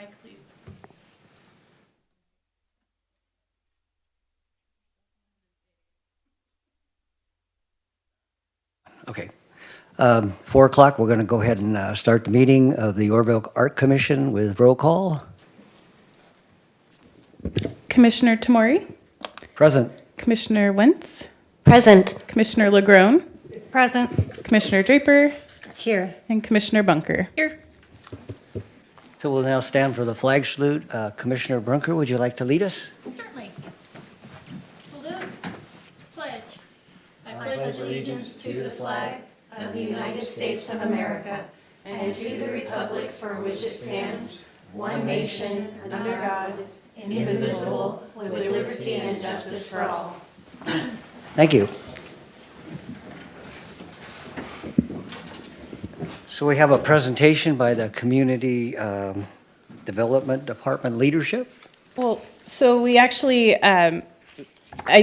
mic, please. Okay. 4 o'clock, we're going to go ahead and start the meeting of the Oroville Art Commission with roll call. Commissioner Tamori, Present. Commissioner Wentz, Present. Commissioner LaGrone, Present. Commissioner Draper, Here. and Commissioner Bunker. Here. So we'll now stand for the flag salute. Commissioner Brunker, would you like to lead us? Certainly. Salute. Pledge. I pledge allegiance to the flag of the United States of America and to the republic for which it stands, one nation, under God, indivisible, with liberty and justice for all. Thank you. So we have a presentation by the Community Development Department leadership. Well, so we actually, I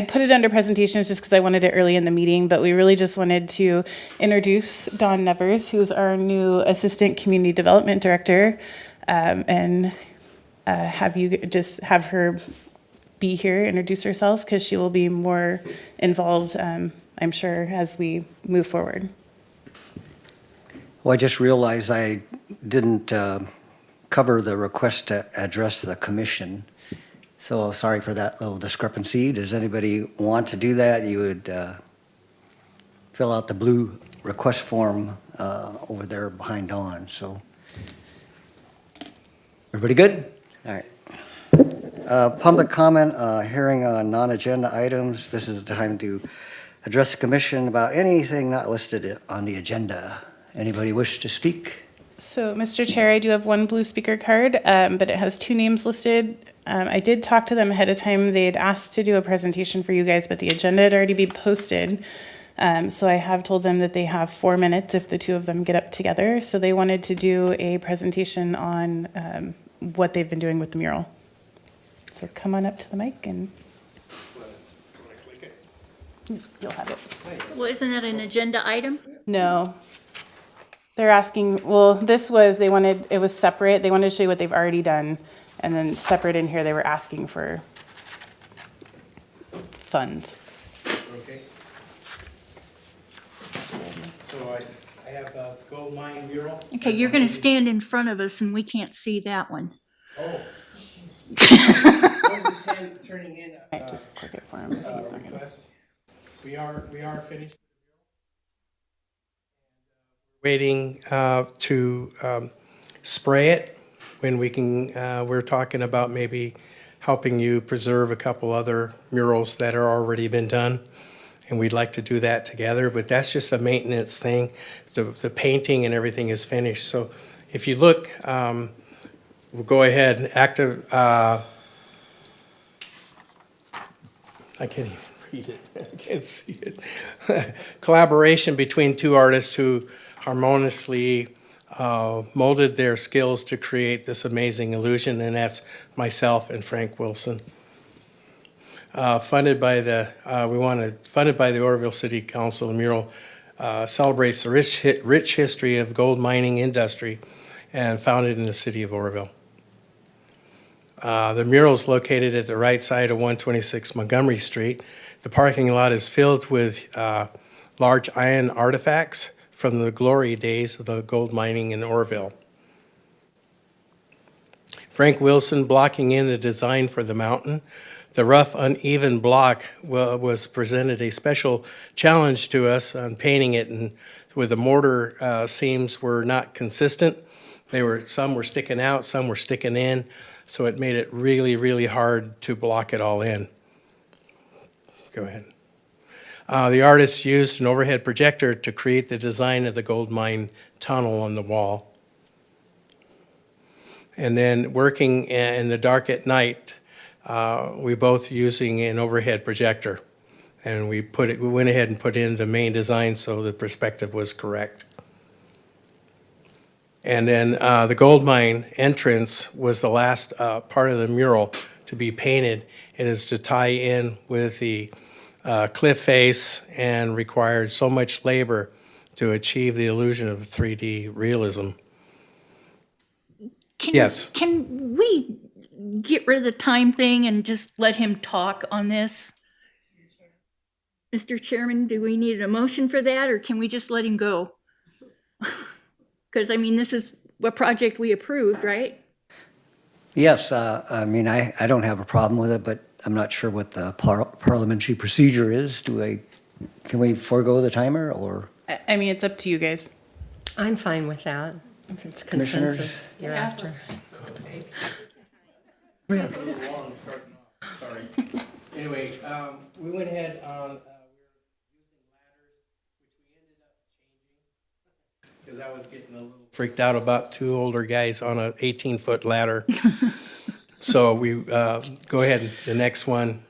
put it under presentations just because I wanted it early in the meeting, but we really just wanted to introduce Dawn Nevers, who's our new Assistant Community Development Director, and have you just have her be here, introduce herself, because she will be more involved, I'm sure, as we move forward. Well, I just realized I didn't cover the request to address the commission. So sorry for that little discrepancy. Does anybody want to do that? You would fill out the blue request form over there behind Dawn. So everybody good? All right. Public comment, hearing on non-agenda items. This is the time to address the commission about anything not listed on the agenda. Anybody wish to speak? So, Mr. Chair, I do have one blue speaker card, but it has two names listed. I did talk to them ahead of time. They had asked to do a presentation for you guys, but the agenda had already been posted. So I have told them that they have 4 minutes if the two of them get up together. So they wanted to do a presentation on what they've been doing with the mural. So come on up to the mic and you'll have it. Well, isn't that an agenda item? No. They're asking, well, they wanted, it was separate. They wanted to show you what they've already done. And then separate in here, they were asking for funds. Okay. So I have a gold mine mural. Okay, you're going to stand in front of us and we can't see that one. Oh. What is this hand turning in? I just click it for him if he's not gonna. Request? We are finished. Waiting to spray it when we can. We're talking about maybe helping you preserve a couple other murals that are already been done, and we'd like to do that together. But that's just a maintenance thing. The painting and everything is finished. So if you look, we'll go ahead and active. I can't even read it. I can't see it. Collaboration between two artists who harmoniously molded their skills to create this amazing illusion, and that's myself and Frank Wilson. Funded by the Oroville City Council. The mural celebrates the rich history of gold mining industry and founded in the city of Oroville. The mural is located at the right side of 126 Montgomery Street. The parking lot is filled with large iron artifacts from the glory days of the gold mining in Oroville. Frank Wilson blocking in the design for the mountain. The rough, uneven block was presented a special challenge to us on painting it, and with the mortar seams were not consistent. Some were sticking out, some were sticking in, so it made it really, really hard to block it all in. Go ahead. The artist used an overhead projector to create the design of the gold mine tunnel on the wall. And then working in the dark at night, we both using an overhead projector. And we went ahead and put in the main design so the perspective was correct. And then the gold mine entrance was the last part of the mural to be painted. It is to tie in with the cliff face and required so much labor to achieve the illusion of 3D realism. Yes. Can we get rid of the time thing and just let him talk on this? Mr. Chairman, do we need a motion for that, or can we just let him go? Because, I mean, this is a project we approved, right? Yes, I mean, I don't have a problem with it, but I'm not sure what the parliamentary procedure is. Can we forego the timer, or? I mean, it's up to you guys. I'm fine with that. If it's Commissioners? consensus you're after. Sorry. Anyway, we went ahead on, we were using ladders, which we ended up changing, because I was getting a little freaked out about two older guys on an 18-foot ladder. So we go ahead, the next one.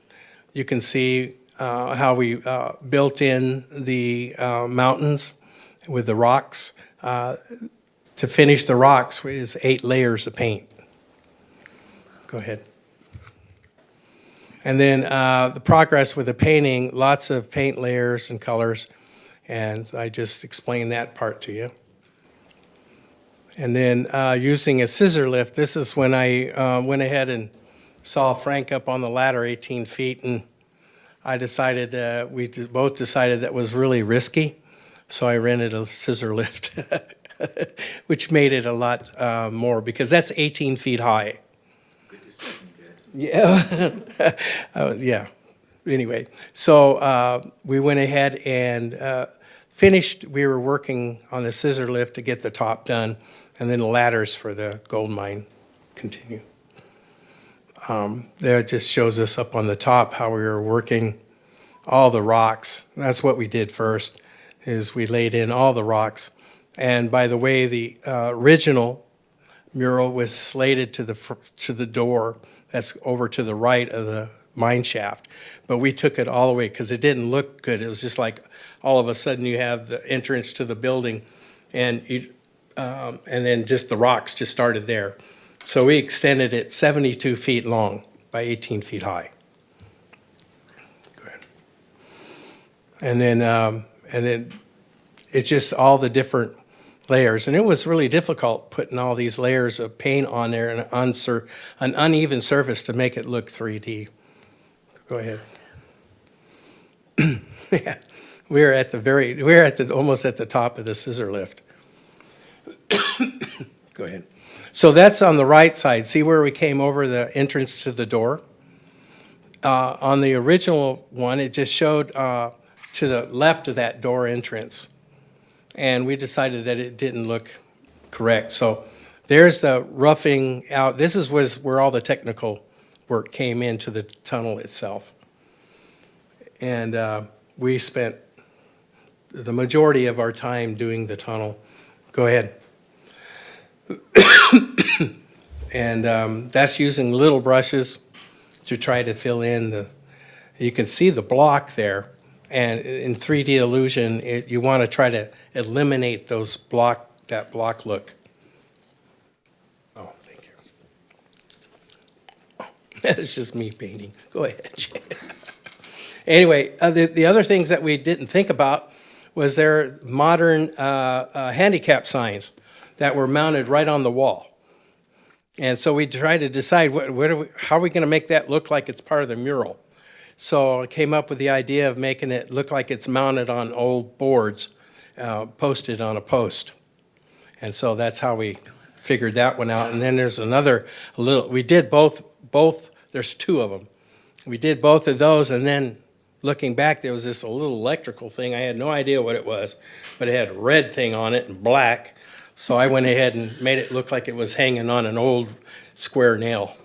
You can see how we built in the mountains with the rocks. To finish the rocks is 8 layers of paint. Go ahead. And then the progress with the painting, lots of paint layers and colors, and I just explained that part to you. And then using a scissor lift, this is when I went ahead and saw Frank up on the ladder 18 feet, and I decided, we both decided that was really risky, so I rented a scissor lift, which made it a lot more, because that's 18 feet high. Yeah. Yeah. Anyway, so we went ahead and finished. We were working on the scissor lift to get the top done, and then the ladders for the gold mine continue. There it just shows us up on the top how we were working all the rocks. That's what we did first, is we laid in all the rocks. And by the way, the original mural was slated to the door. That's over to the right of the mine shaft. But we took it all the way because it didn't look good. It was just like all of a sudden you have the entrance to the building, and then just the rocks just started there. So we extended it 72 feet long by 18 feet high. Go ahead. And then it's just all the different layers, and it was really difficult putting all these layers of paint on there and an uneven surface to make it look 3D. Go ahead. Yeah, we're almost at the top of the scissor lift. Go ahead. So that's on the right side. See where we came over the entrance to the door? On the original one, it just showed to the left of that door entrance. And we decided that it didn't look correct. So there's the roughing out. This was where all the technical work came into the tunnel itself. And we spent the majority of our time doing the tunnel. Go ahead. And that's using little brushes to try to fill in you can see the block there. And in 3D illusion, you want to try to eliminate that block look. Oh, thank you. Oh, that's just me painting. Go ahead. Anyway, the other things that we didn't think about was their modern handicap signs that were mounted right on the wall. And so we tried to decide how are we going to make that look like it's part of the mural. So I came up with the idea of making it look like it's mounted on old boards, posted on a post. And so that's how we figured that one out. And then there's we did both, there's 2 of them. We did both of those, and then looking back, there was this little electrical thing. I had no idea what it was, but it had a red thing on it and black. So I went ahead and made it look like it was hanging on an old square nail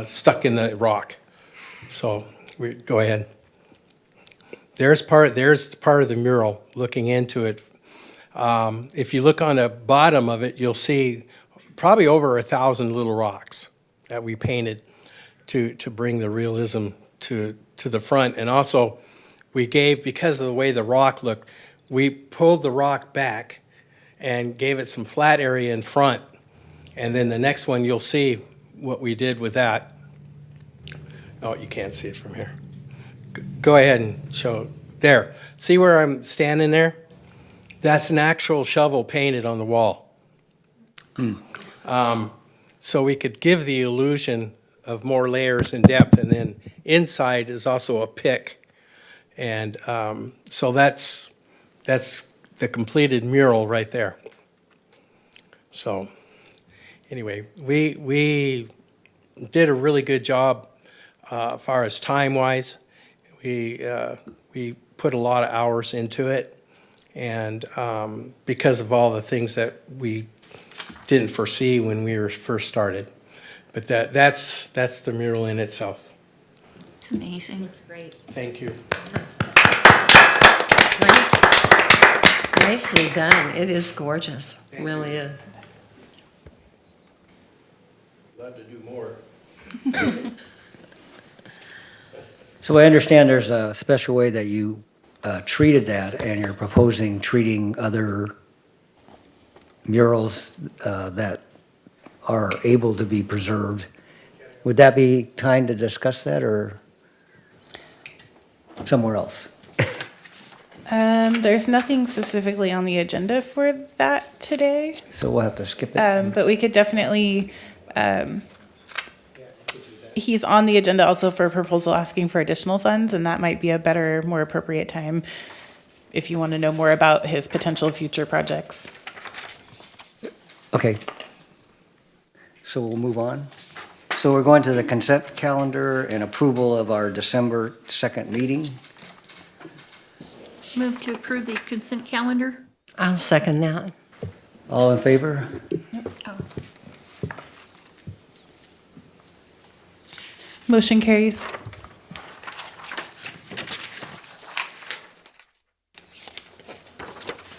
stuck in the rock. So we go ahead. There's part of the mural looking into it. If you look on the bottom of it, you'll see probably over 1,000 little rocks that we painted to bring the realism to the front. And also, because of the way the rock looked, we pulled the rock back and gave it some flat area in front. And then the next one, you'll see what we did with that. Oh, you can't see it from here. Go ahead and show. There. See where I'm standing there? That's an actual shovel painted on the wall. so we could give the illusion of more layers and depth, and then inside is also a pick. And so that's the completed mural right there. So anyway, we did a really good job as far as time-wise. We put a lot of hours into it, and because of all the things that we didn't foresee when we were first started. But that's the mural in itself. It's amazing. Looks great. Thank you. Nicely done. It is gorgeous. It really is. Love to do more. So I understand there's a special way that you treated that, and you're proposing treating other murals that are able to be preserved. Would that be time to discuss that, or somewhere else? There's nothing specifically on the agenda for that today, So we'll have to skip it. but we could definitely, he's on the agenda also for a proposal asking for additional funds, and that might be a better, more appropriate time if you want to know more about his potential future projects. Okay. So we'll move on. So we're going to the consent calendar and approval of our December 2nd meeting. Move to approve the consent calendar? I'll second that. All in favor? Oh. Motion carries.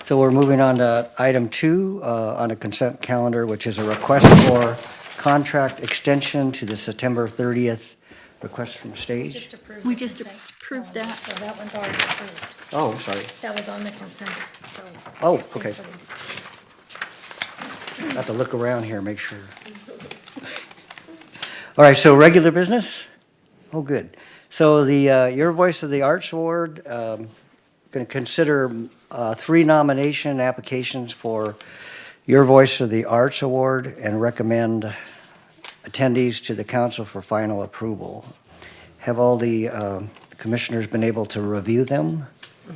So we're moving on to item 2 on the consent calendar, which is a request for contract extension to the September 30th request from stage. Just approved. We the just consent approved calendar, that. So that one's already approved. Oh, I'm sorry. That was on the consent, so. Oh, okay. I have to look around here, make sure. All right, so regular business? Oh, good. So the Your Voice of the Arts Award, going to consider 3 nomination applications for Your Voice of the Arts Award and recommend attendees to the council for final approval. Have all the commissioners been able to review them? Do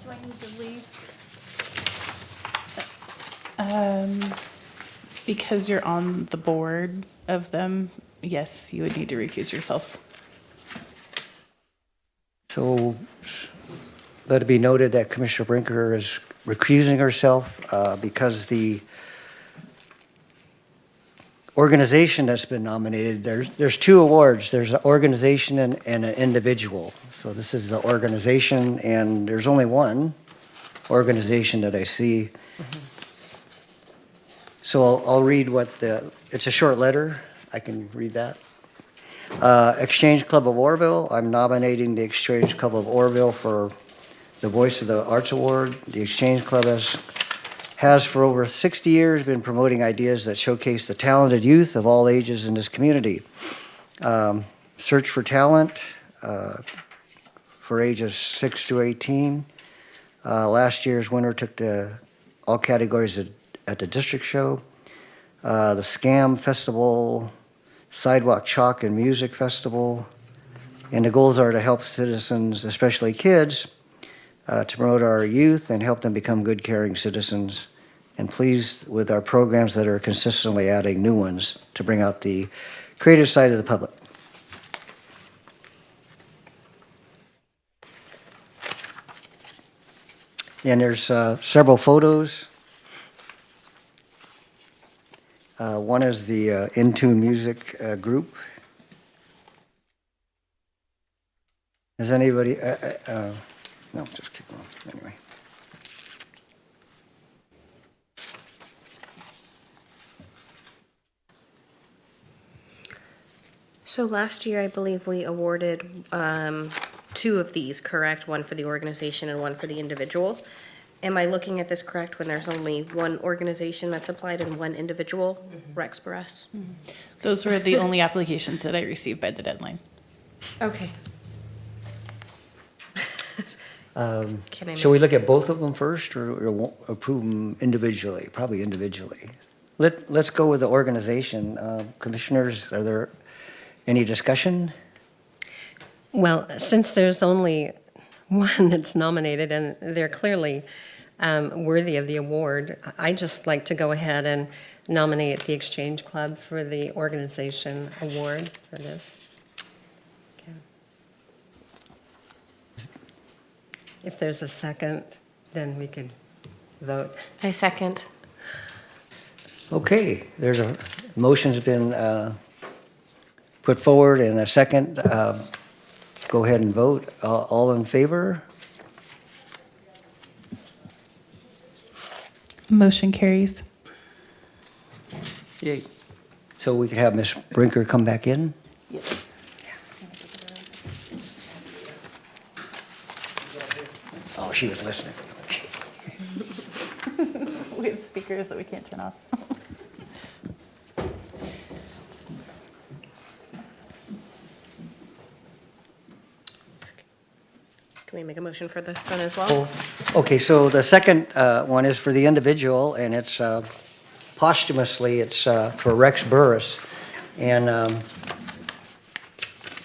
I need to leave? Because you're on the board of them, yes, you would need to recuse yourself. So let it be noted that Commissioner Brinker is recusing herself because the organization that's been nominated, there's 2 awards. There's an organization and an individual. So this is the organization, and there's only one organization that I see. So I'll read it's a short letter. I can read that. Exchange Club of Oroville, I'm nominating the Exchange Club of Oroville for the Voice of the Arts Award. The Exchange Club has for over 60 years been promoting ideas that showcase the talented youth of all ages in this community. Search for talent for ages 6 to 18. Last year's winner took all categories at the district show. The Scam Festival, Sidewalk Chalk and Music Festival. And the goals are to help citizens, especially kids, to promote our youth and help them become good, caring citizens. And pleased with our programs that are consistently adding new ones to bring out the creative side of the public. And there's several photos. One is the In Tune Music group. Has anybody, no, just keep going, anyway. So last year, I believe we awarded 2 of these, correct? One for the organization and one for the individual. Am I looking at this correct when there's only one organization that's applied and one individual, Rexpress? Those were the only applications that I received by the deadline. Okay. Shall we look at both of them first, or approve them individually? Probably individually. Let's go with the organization. Commissioners, are there any discussion? Well, since there's only one that's nominated and they're clearly worthy of the award, I'd just like to go ahead and nominate the Exchange Club for the organization award for this. Okay. If there's a second, then we could vote. I second. Okay, there's a motion's been put forward and a second. Go ahead and vote. All in favor? Motion carries. Yay. So we could have Ms. Brinker come back in? Yes. Oh, she was listening. We have speakers that we can't turn off. Can we make a motion for this then as well? Oh, okay, so the second one is for the individual, and it's posthumously, it's for Rex Burris. And I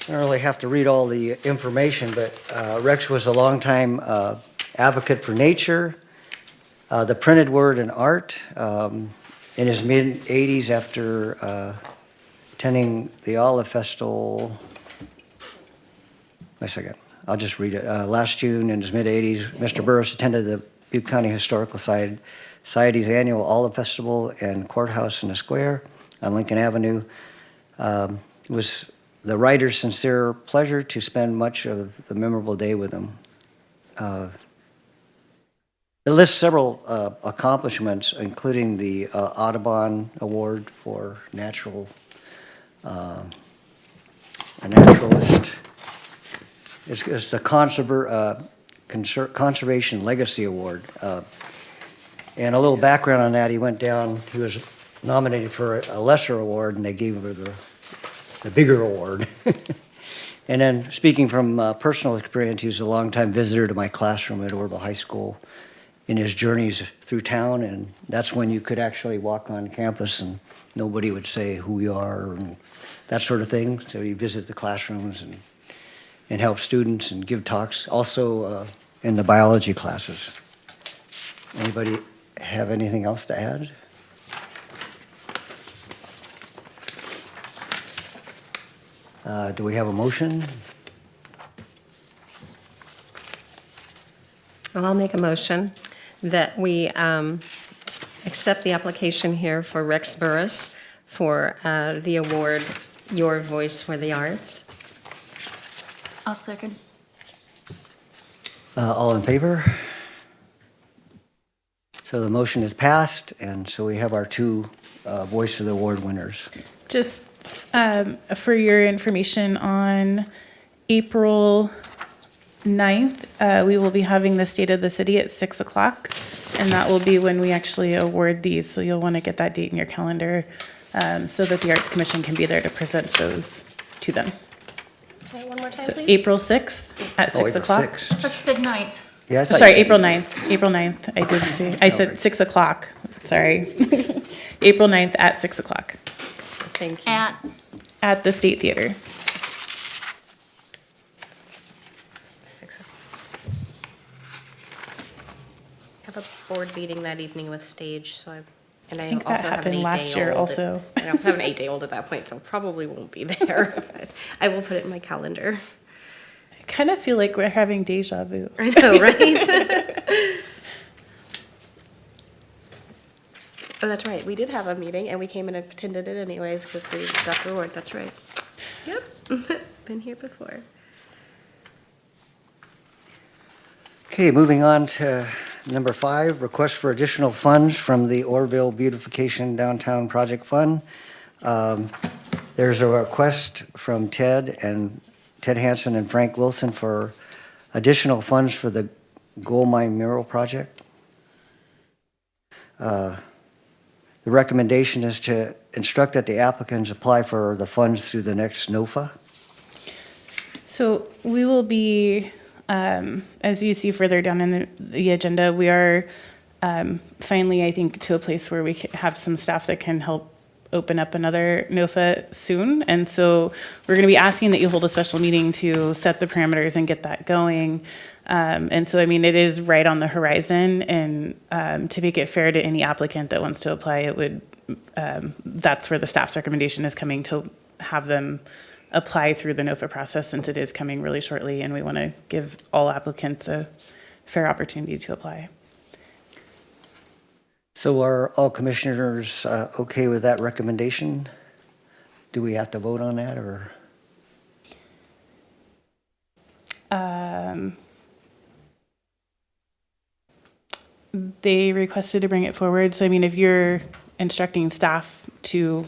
don't really have to read all the information, but Rex was a longtime advocate for nature, the printed word and art. In his mid-80s, after attending the Olive Festival, wait a second, I'll just read it. Last June, in his mid-80s, Mr. Burris attended the Butte County Historical Society's annual Olive Festival and Courthouse in the Square on Lincoln Avenue. It was the writer's sincere pleasure to spend much of the memorable day with him. It lists several accomplishments, including the Audubon Award for a naturalist. It's the Conservation Legacy Award. And a little background on that, he was nominated for a lesser award, and they gave him the bigger award. And then, speaking from personal experience, he was a longtime visitor to my classroom at Oroville High School in his journeys through town, and that's when you could actually walk on campus and nobody would say who you are and that sort of thing. So he'd visit the classrooms and help students and give talks, also in the biology classes. Anybody have anything else to add? Do we have a motion? Well, I'll make a motion that we accept the application here for Rex Burris for the award, Your Voice for the Arts. I'll second. All in favor? So the motion is passed, and so we have our two Voice of the Award winners. Just for your information, on April 9th, we will be having the State of the City at 6 o'clock, and that will be when we actually award these. So you'll want to get that date in your calendar so that the Arts Commission can be there to present those to them. Say it one more time, So please. April 6th at 6 April o'clock. 6th. I thought you said ninth. Yeah, I thought Sorry, you said- April 9th. April 9th, I did say. I said 6 o'clock, sorry. April 9th at 6 o'clock Thank you. at the State Theater. 6 o'clock. Have a board meeting that evening with Stage, so I think that also have an happened 8-day-old. last year also. I also have an 8-day-old at that point, so probably won't be there. But I will put it in my calendar. I kind of feel like we're having deja vu. I know, right? Oh, that's right. We did have a meeting, and we came and attended it anyways because we got the award. That's right. Yep, been here before. Okay, moving on to number 5, request for additional funds from the Oroville Beautification Downtown Project Fund. There's a request from Ted Hansen and Frank Wilson for additional funds for the Gold Mine Mural Project. The recommendation is to instruct that the applicants apply for the funds through the next NOFA. So we will be, as you see further down in the agenda, we are finally, I think, to a place where we have some staff that can help open up another NOFA soon. And so we're going to be asking that you hold a special meeting to set the parameters and get that going. And so, I mean, it is right on the horizon. And to make it fair to any applicant that wants to apply, it would, that's where the staff's recommendation is coming, to have them apply through the NOFA process, since it is coming really shortly. And we want to give all applicants a fair opportunity to apply. So are all commissioners okay with that recommendation? Do we have to vote on that, or? They requested to bring it forward. So, I mean, if you're instructing staff to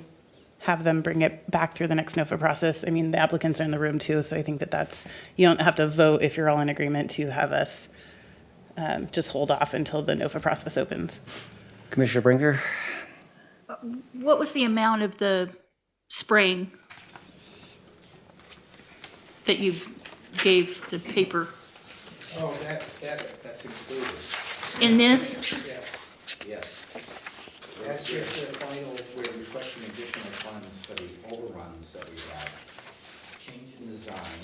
have them bring it back through the next NOFA process, I mean, the applicants are in the room too. So I think that that's, you don't have to vote if you're all in agreement to have us just hold off until the NOFA process opens. Commissioner Brinker? What was the amount of the spraying that you gave the paper Oh, that's included. in this? Yes. That's just the final, we're requesting additional funds for the overruns that we have. Change in design,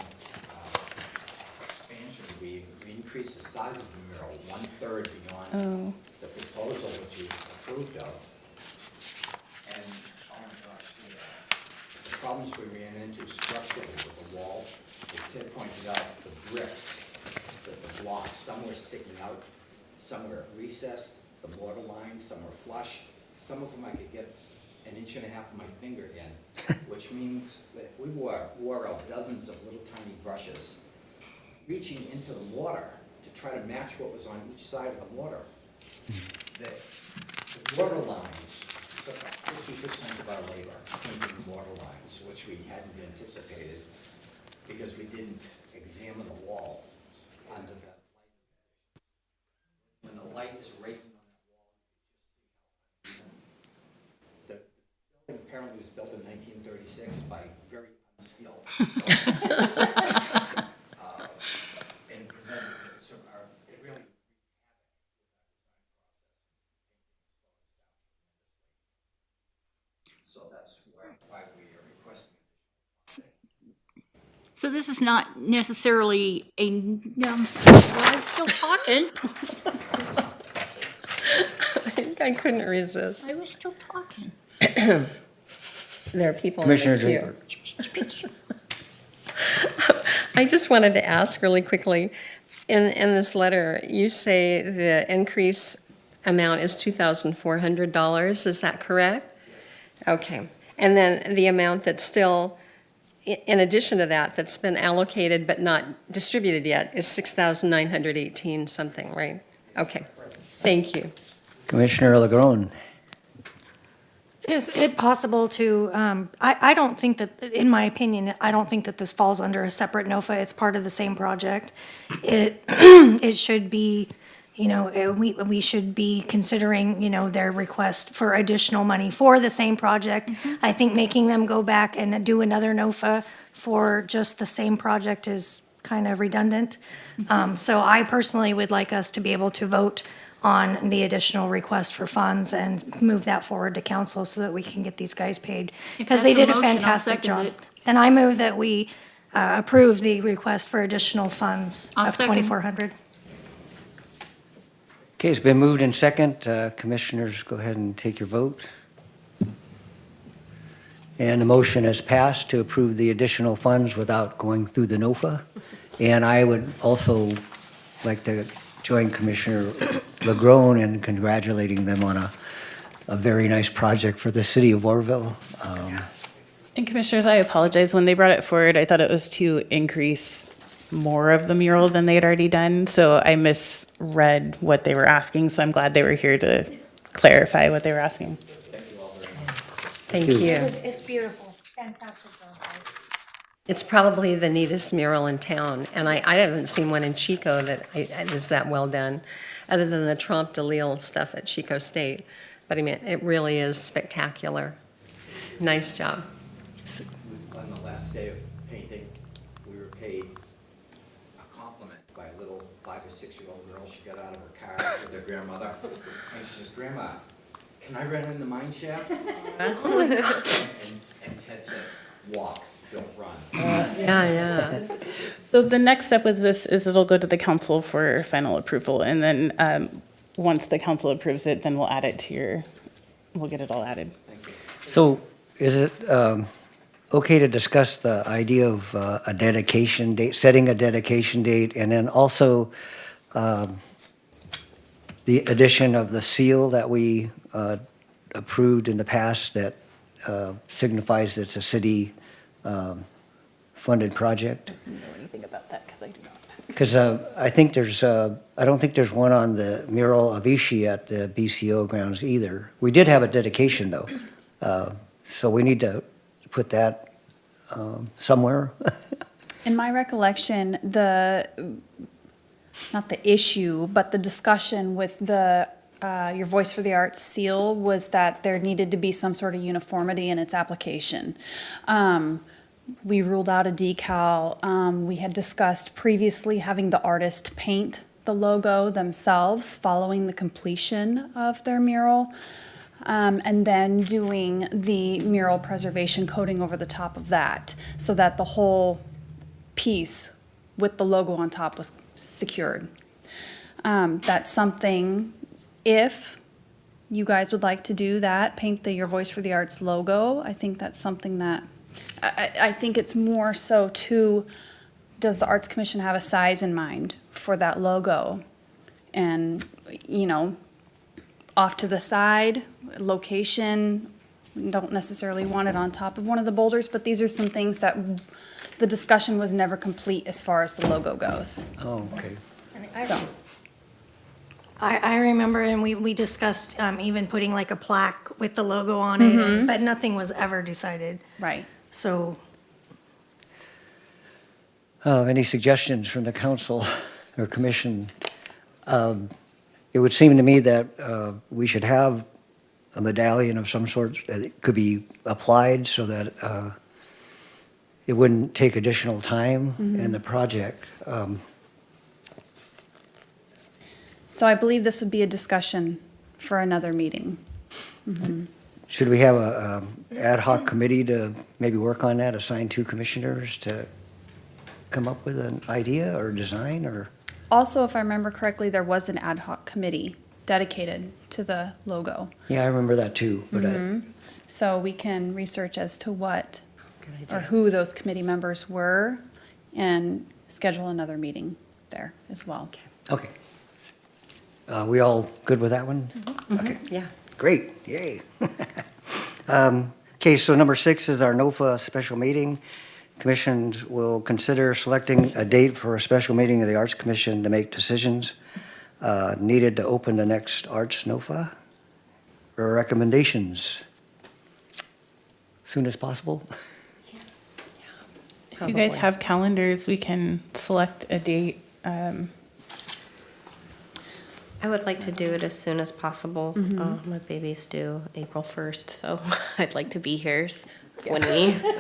expansion, we increased the size of the mural 1/3 beyond the proposal which you approved of. And, oh my gosh, the problems we ran into structurally with the wall, as Ted pointed out, the bricks, the blocks, some were sticking out, some were recessed, the border lines, some were flush. Some of them I could get 1.5 inches of my finger in, which means that we wore out dozens of little tiny brushes, reaching into the water to try to match what was on each side of the water. The water lines took up 50% of our labor, painting the water lines, which we hadn't anticipated because we didn't examine the wall under the light. When the light is raking on that wall, the building apparently was built in 1936 by very unskilled installers. And presented, so it really so that's why we are requesting. So this is not necessarily a, no, I'm sorry, I was still talking. I couldn't resist. I was still talking. There are people in the Commissioner queue. Draper? I just wanted to ask really quickly, in this letter, you say the increase amount is $2,400, is that correct? Okay, and then the amount that's still, in addition to that, that's been allocated but not distributed yet is $6,918 something, right? Okay, thank you. Commissioner LeGrone? Is it possible to, I don't think that, in my opinion, I don't think that this falls under a separate NOFA. It's part of the same project. It, it should be, you know, we should be considering, you know, their request for additional money for the same project. I think making them go back and do another NOFA for just the same project is kind of redundant. So I personally would like us to be able to vote on the additional request for funds and move that forward to council so that we can get these guys paid. Because they that's a did a motion, I'll fantastic second job. it. And I move that we approve the request for additional funds I'll of second. $2,400. Okay, it's been moved in second. Commissioners, go ahead and take your vote. And the motion has passed to approve the additional funds without going through the NOFA. And I would also like to join Commissioner LeGrone in congratulating them on a very nice project for the city of Oroville. And commissioners, I apologize. When they brought it forward, I thought it was to increase more of the mural than they had already done. So I misread what they were asking. So I'm glad they were here to clarify what they were asking. Thank you. It's beautiful. Fantastic job, guys. It's probably the neatest mural in town, and I haven't seen one in Chico that is that well done, other than the Trompe de Lille stuff at Chico State. But I mean, it really is spectacular. Nice job. On the last day of painting, we were paid a compliment by a little 5 or 6 year old girl. She got out of her car car with their grandmother, and she says, "Grandma, can I run in the mine shaft?" And Ted said, "Walk, don't run." Yeah. So the next step with this is it'll go to the council for final approval, and then once the council approves it, then we'll add it to we'll get it all added. So is it okay to discuss the idea of a dedication date, setting a dedication date, and then also the addition of the seal that we approved in the past that signifies it's a city funded project? I don't know anything about that because I do not. Because I think I don't think there's one on the mural of Ishi at the BCO grounds either. We did have a dedication though. So we need to put that somewhere. In my recollection, not the issue, but the discussion with the Your Voice for the Arts seal was that there needed to be some sort of uniformity in its application. We ruled out a decal. We had discussed previously having the artist paint the logo themselves following the completion of their mural. And then doing the mural preservation coating over the top of that, so that the whole piece with the logo on top was secured. That's something, if you guys would like to do that, paint the Your Voice for the Arts logo, I think that's something that, I think it's more so too, does the Arts Commission have a size in mind for that logo? And, you know, off to the side, location, don't necessarily want it on top of one of the boulders, but these are some things that the discussion was never complete as far as the logo goes. Oh, okay. So, I remember, and we discussed even putting like a plaque with the logo on it, but nothing was ever decided. right. So Any suggestions from the council or commission? It would seem to me that we should have a medallion of some sort that it could be applied so that it wouldn't take additional time in the project. So I believe this would be a discussion for another meeting. Should we have a ad hoc committee to maybe work on that, assign 2 commissioners to come up with an idea or design or? Also, if I remember correctly, there was an ad hoc committee dedicated to the logo. Yeah, I remember that too, but So we can research as to what, Good or idea. who those committee members were and schedule another meeting there as well. okay. We all good with that one? Okay. Yeah. Great, yay. Okay, so number 6 is our NOFA special meeting. Commissions will consider selecting a date for a special meeting of the Arts Commission to make decisions needed to open the next Arts NOFA. Or recommendations? Soon as possible? If you guys Probably. have calendars, we can select a date. I would like to do it as soon as possible. My baby's due April 1st, so I'd like to be here when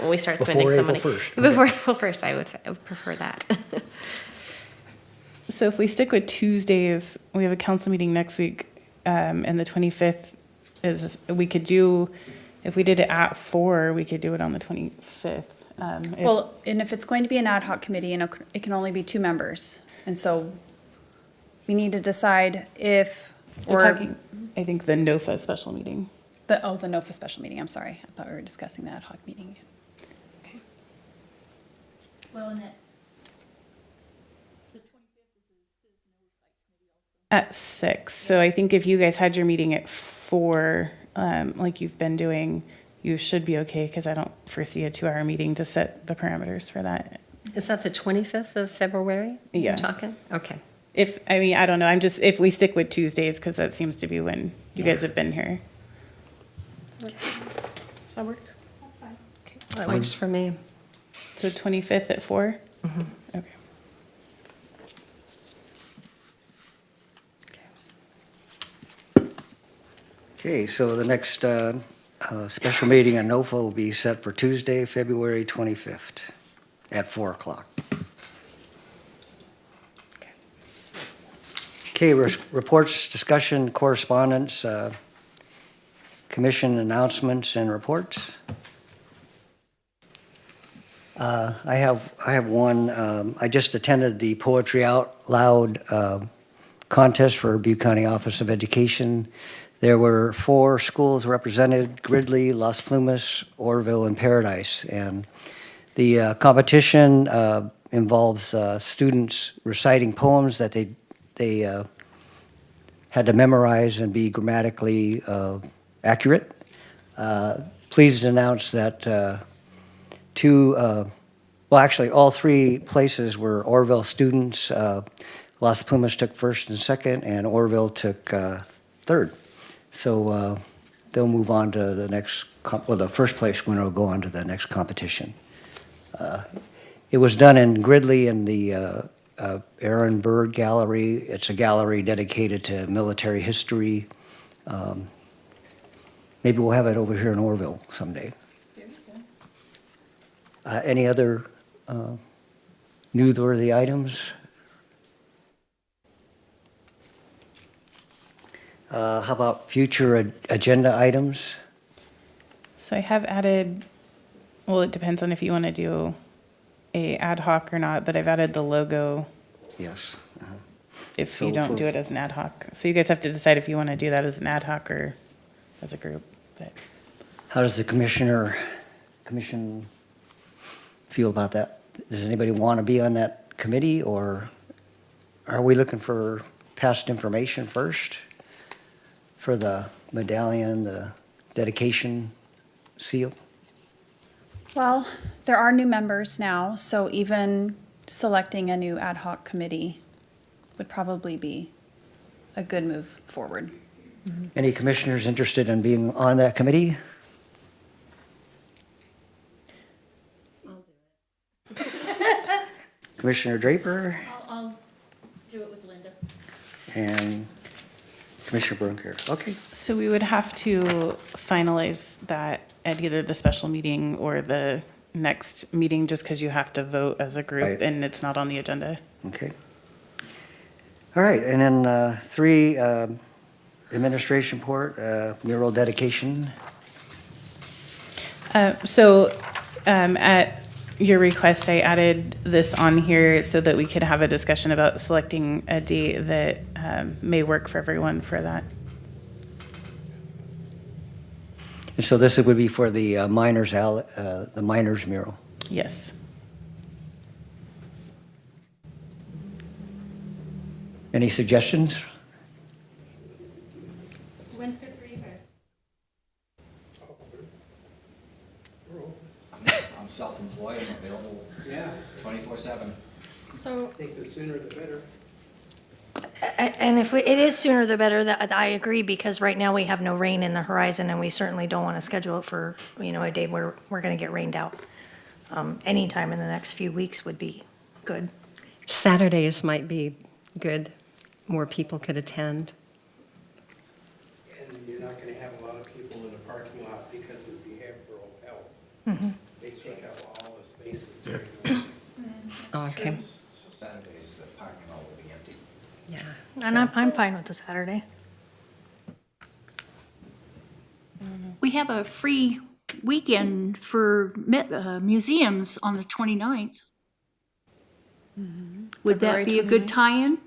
we start spending Before some April money. 1st. Before April 1st, I would prefer that. So if we stick with Tuesdays, we have a council meeting next week, and the 25th we could do, if we did it at 4, we could do it on the 25th. Well, and if it's going to be an ad hoc committee, and it can only be 2 members, and so we need to decide if We're we're, talking, I think, the NOFA special meeting. the NOFA special meeting, I'm sorry. I thought we were discussing the ad hoc meeting. Okay. Well, and that, At 6, so I think if you guys had your meeting at 4, like you've been doing, you should be okay, because I don't foresee a 2-hour meeting to set the parameters for that. Is that the 25th of February? Yeah. You're talking? Okay. I don't know, if we stick with Tuesdays, because that seems to be when you guys have been here. Does that work? That works for me. So 25th at 4? Okay. Okay, so the next special meeting on NOFA will be set for Tuesday, February 25th at 4 o'clock. Okay, reports, discussion, correspondence, commission announcements and reports. I have one. I just attended the Poetry Out Loud contest for Butte County Office of Education. There were 4 schools represented: Gridley, Las Plumas, Oroville, and Paradise. And the competition involves students reciting poems that they had to memorize and be grammatically accurate. Pleased to announce that all 3 places were Oroville students. Las Plumas took first and second, and Oroville took third. So they'll move on to the next, the first place winner will go on to the next competition. It was done in Gridley in the Aaron Bird Gallery. It's a gallery dedicated to military history. Maybe we'll have it over here in Oroville someday. Any other newsworthy items? How about future agenda items? So I have added, well, it depends on if you want to do a ad hoc or not, but I've added the logo Yes. if So you don't for- do it as an ad hoc. So you guys have to decide if you want to do that as an ad hoc or as a group. But How does the commission feel about that? Does anybody want to be on that committee, or are we looking for past information first for the medallion, the dedication seal? Well, there are new members now, so even selecting a new ad hoc committee would probably be a good move forward. Any commissioners interested in being on that committee? Commissioner Draper I'll do it with Linda. and Commissioner Brunker. Okay. So we would have to finalize that at either the special meeting or the next meeting, just because you have to vote as a Right. group and it's not on the agenda. Okay. All right, and then 3, administration report, mural dedication. At your request, I added this on here so that we could have a discussion about selecting a date that may work for everyone for that. And so this would be for the miners mural. Yes. Any suggestions? When's good for you guys? I'm self-employed, I'm available Yeah, 24/7. So, I think the sooner the better. and if it is sooner the better, that I agree, because right now we have no rain in the horizon, and we certainly don't want to schedule it for, a day where we're going to get rained out. Anytime in the next few weeks would be good. Saturdays might be good. More people could attend. And you're not gonna have a lot of people in the parking lot because of behavioral health. They take up all the spaces during the Okay. So Saturdays, the parking lot will be empty. Yeah. And I'm fine with the Saturday. We have a free weekend for museums on the 29th. Would that February be a good 29th? tie-in?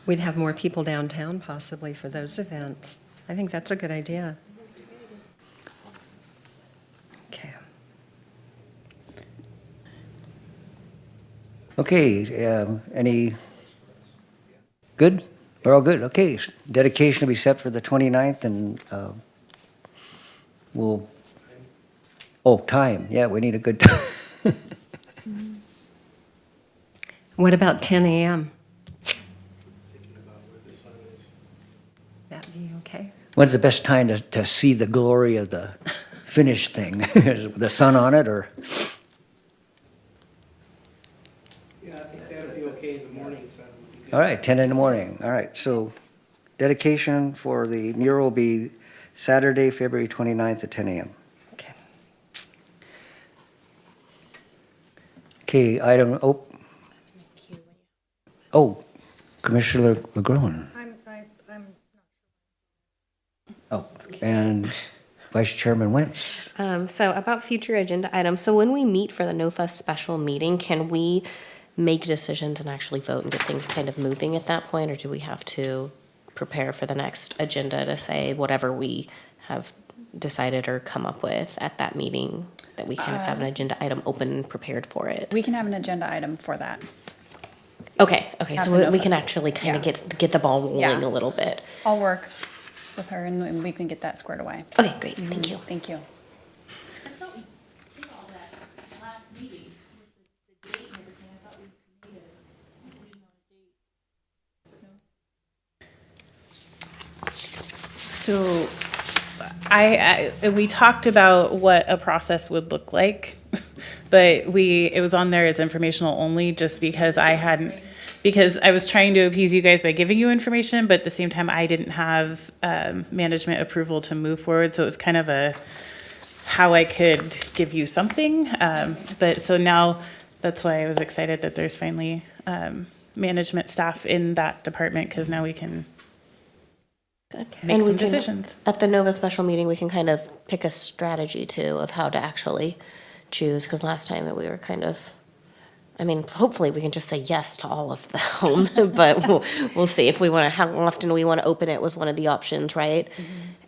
We'd have more people downtown possibly for those events. I think that's a good idea. Okay. Okay, any, good? We're all good, okay. Dedication will be set for the 29th, and time, yeah, we need a good time. What about 10 a.m.? thinking about where the sun is. That'd be okay? When's the best time to see the glory of the finished thing? Is the sun on it, or? Yeah, I think that'd be okay in the morning, sun would be good. All right, 10 in the morning. All right, so dedication for the mural will be Saturday, February 29th at 10 a.m. Okay. Okay, Commissioner LeGrone. I'm Oh, and Vice Chairman Wentz. So about future agenda items, so when we meet for the NOFA special meeting, can we make decisions and actually vote and get things kind of moving at that point? Or do we have to prepare for the next agenda to say whatever we have decided or come up with at that meeting, that we kind of have an agenda item open and prepared for it? We can have an agenda item for that. Okay, Have so the we NOFA. can actually kind of Yeah. get the ball rolling Yeah. a little bit. I'll work with her and we can get that squared away. Okay, great, thank you. Thank you. I thought we did all that last meeting with the date and everything. I thought we made a decision on a date. So we talked about what a process would look like, but it was on there as informational only just because because I was trying to appease you guys by giving you information, but at the same time, I didn't have management approval to move forward. So it was kind of how I could give you something. But so now that's why I was excited that there's finally management staff in that department, because now we can make some decisions. At the NOVA special meeting, we can kind of pick a strategy too of how to actually choose, because last time we were kind of, I mean, hopefully we can just say yes to all of them, but we'll see if we want to, how often we want to open it was one of the options, right?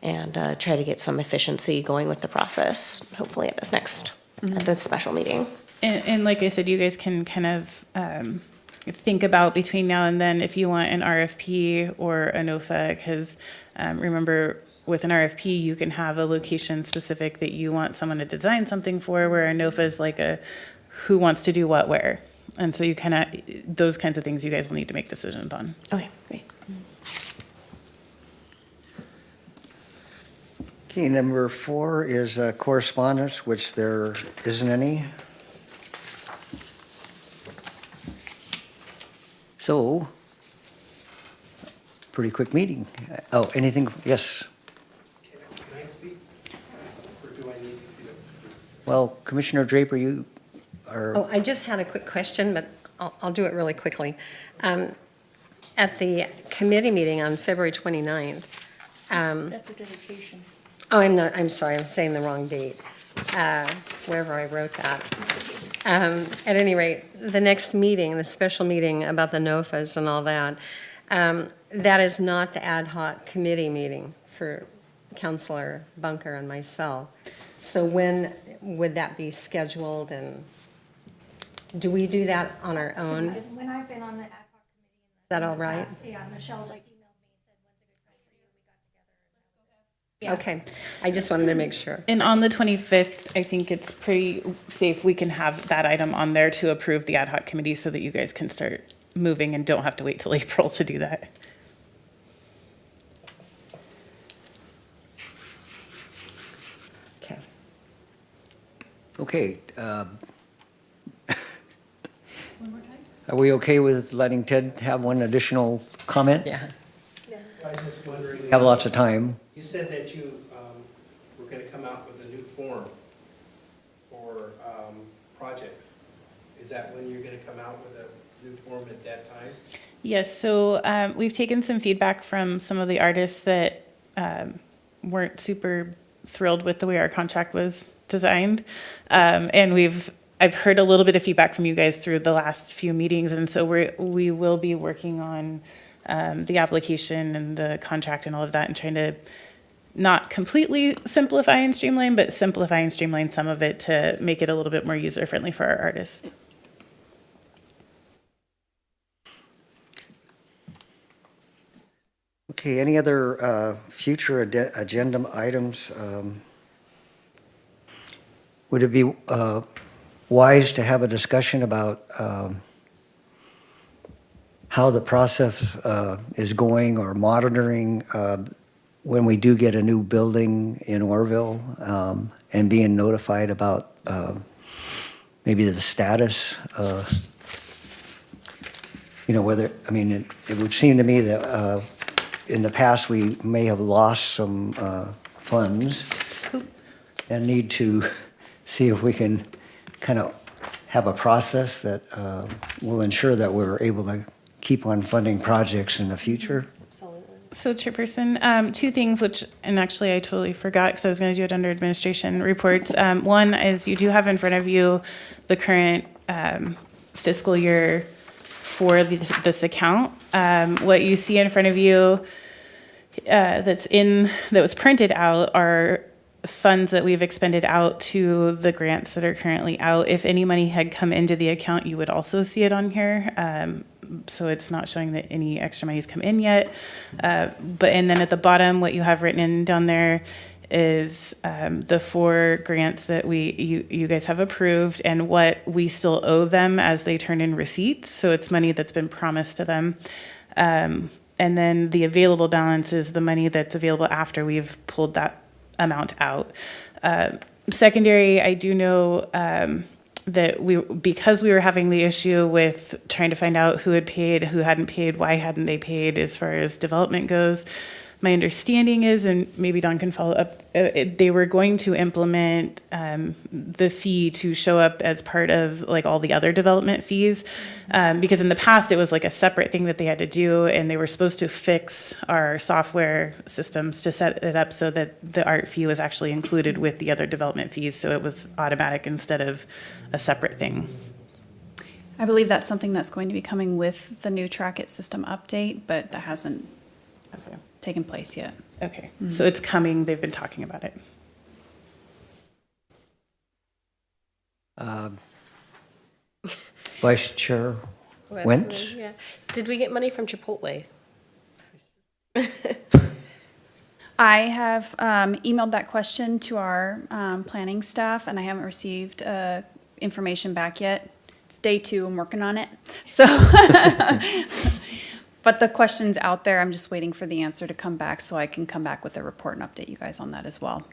And try to get some efficiency going with the process, hopefully at this next, at the special meeting. And like I said, you guys can kind of think about between now and then if you want an RFP or a NOFA, because remember, with an RFP, you can have a location specific that you want someone to design something for, where a NOFA is like a who wants to do what where. And so you kind of, those kinds of things you guys will need to make decisions on. Okay, great. Okay, number 4 is correspondence, which there isn't any. So, pretty quick meeting. Oh, anything? Yes. Can I speak? Or do I need to? Well, Commissioner Draper, you are. Oh, I just had a quick question, but I'll do it really quickly. At the committee meeting on February 29th. That's a dedication. Oh, I'm sorry, I'm saying the wrong date, wherever I wrote that. At any rate, the next meeting, the special meeting about the NOFAs and all that, that is not the ad hoc committee meeting for Counselor Bunker and myself. So when would that be scheduled, and do we do that on our own? Is When I've been on the ad hoc committee. that all right? Yeah, Michelle just emailed me, said, Okay, I just wanted to make sure. And on the 25th, I think it's pretty safe, we can have that item on there to approve the ad hoc committee so that you guys can start moving and don't have to wait till April to do that. Okay. Okay. Are we okay with letting Ted have one additional comment? Yeah. I'm just wondering. We have lots of time. You said that you were going to come out with a new form for projects. Is that when you're going to come out with a new form at that time? Yes, so we've taken some feedback from some of the artists that weren't super thrilled with the way our contract was designed. And I've heard a little bit of feedback from you guys through the last few meetings, and so we will be working on the application and the contract and all of that, and trying to not completely simplify and streamline, but simplify and streamline some of it to make it a little bit more user-friendly for our artists. Okay, any other future agenda items? Would it be wise to have a discussion about how the process is going, or monitoring when we do get a new building in Oroville, and being notified about maybe the status? Whether, I mean, it would seem to me that in the past, we may have lost some funds and need to see if we can kind of have a process that will ensure that we're able to keep on funding projects in the future. So Chairperson, two things which, and actually I totally forgot because I was going to do it under administration reports. One is you do have in front of you the current fiscal year for this account. What you see in front of you that was printed out are funds that we've expended out to the grants that are currently out. If any money had come into the account, you would also see it on here. So it's not showing that any extra money's come in yet. And then at the bottom, what you have written in down there is the 4 grants that you guys have approved and what we still owe them as they turn in receipts. So it's money that's been promised to them. And then the available balance is the money that's available after we've pulled that amount out. Secondary, I do know that because we were having the issue with trying to find out who had paid, who hadn't paid, why hadn't they paid as far as development goes. My understanding is, and maybe Don can follow up, they were going to implement the fee to show up as part of like all the other development fees. Because in the past it was like a separate thing that they had to do, and they were supposed to fix our software systems to set it up so that the art fee was actually included with the other development fees. So it was automatic instead of a separate thing. I believe that's something that's going to be coming with the new Track It system update, but that hasn't taken place yet. Okay, so it's coming, they've been talking about it. Vice Chair Wentz? Yeah. Did we get money from Chipotle? I have emailed that question to our planning staff, and I haven't received information back yet. It's day 2, I'm working on it. So, but the question's out there. I'm just waiting for the answer to come back so I can come back with a report and update you guys on that as well.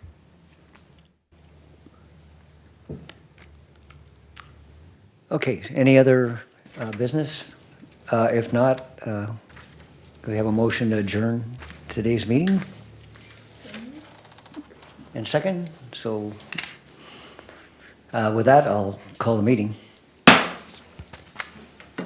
Okay, any other business? If not, do we have a motion to adjourn today's meeting? And second, so with that, I'll call the meeting.